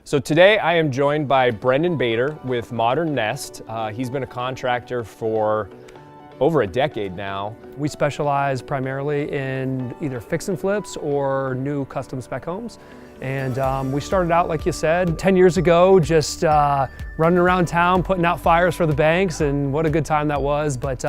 So today I am joined by Brendan Bader with Modern Nest. He's been a contractor for over a decade now. We specialize primarily in either fix and flips or new custom spec homes. And we started out, like you said, 10 years ago, just running around town, putting out fires for the banks, and what a good time that was. But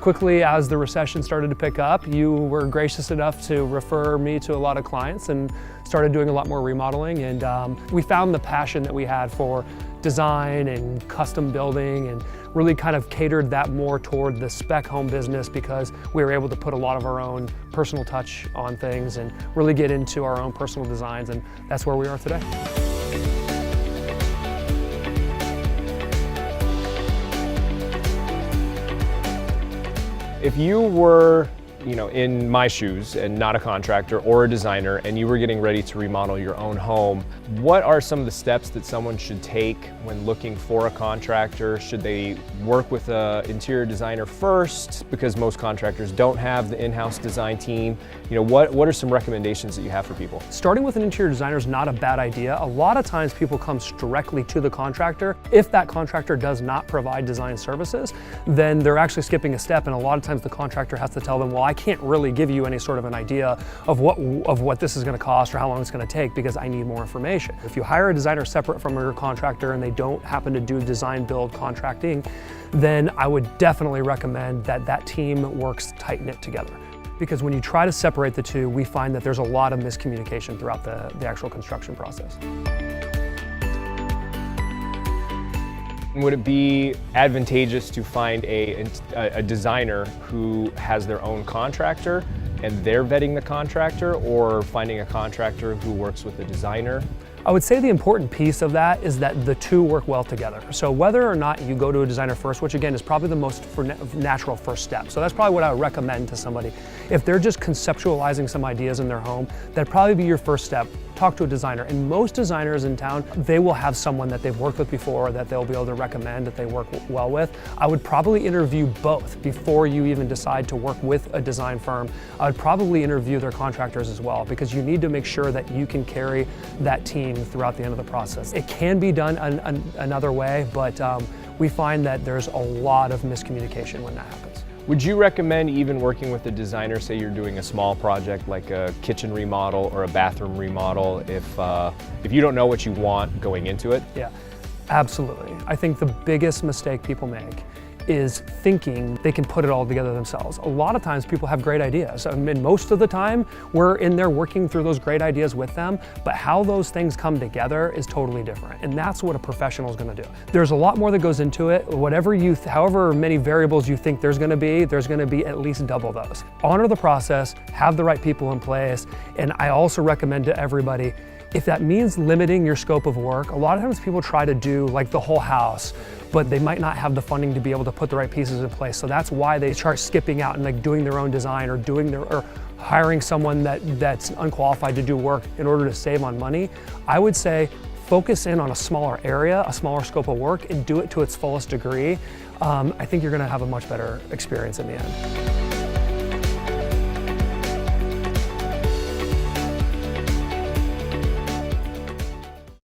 quickly, as the recession started to pick up, you were gracious enough to refer me to a lot of clients and started doing a lot more remodeling. And we found the passion that we had for design and custom building, and really kind of catered that more toward the spec home business because we were able to put a lot of our own personal touch on things and really get into our own personal designs, and that's where we are today. If you were, in my shoes and not a contractor or a designer, and you were getting ready to remodel your own home, what are some of the steps that someone should take when looking for a contractor? Should they work with an interior designer first, because most contractors don't have the in-house design team? What are some recommendations that you have for people? Starting with an interior designer is not a bad idea. A lot of times people come directly to the contractor. If that contractor does not provide design services, then they're actually skipping a step, and a lot of times the contractor has to tell them, well, I can't really give you any sort of an idea of what this is going to cost or how long it's going to take because I need more information. If you hire a designer separate from your contractor and they don't happen to do design build contracting, then I would definitely recommend that that team works tight-knit together. Because when you try to separate the two, we find that there's a lot of miscommunication throughout the actual construction process. Would it be advantageous to find a designer who has their own contractor and they're vetting the contractor, or finding a contractor who works with a designer? I would say the important piece of that is that the two work well together. So whether or not you go to a designer first, which again is probably the most natural first step. So that's probably what I would recommend to somebody. If they're just conceptualizing some ideas in their home, that'd probably be your first step. Talk to a designer. And most designers in town, they will have someone that they've worked with before that they'll be able to recommend that they work well with. I would probably interview both before you even decide to work with a design firm. I would probably interview their contractors as well, because you need to make sure that you can carry that team throughout the end of the process. It can be done another way, but we find that there's a lot of miscommunication when that happens. Would you recommend even working with a designer, say you're doing a small project like a kitchen remodel or a bathroom remodel, if you don't know what you want going into it? Yeah, absolutely. I think the biggest mistake people make is thinking they can put it all together themselves. A lot of times people have great ideas, and most of the time we're in there working through those great ideas with them, but how those things come together is totally different, and that's what a professional is going to do. There's a lot more that goes into it. However many variables you think there's going to be at least double those. Honor the process, have the right people in place, and I also recommend to everybody, if that means limiting your scope of work, a lot of times people try to do like the whole house, but they might not have the funding to be able to put the right pieces in place. So that's why they start skipping out and like doing their own design or hiring someone that's unqualified to do work in order to save on money. I would say focus in on a smaller area, a smaller scope of work, and do it to its fullest degree. I think you're gonna have a much better experience in the end.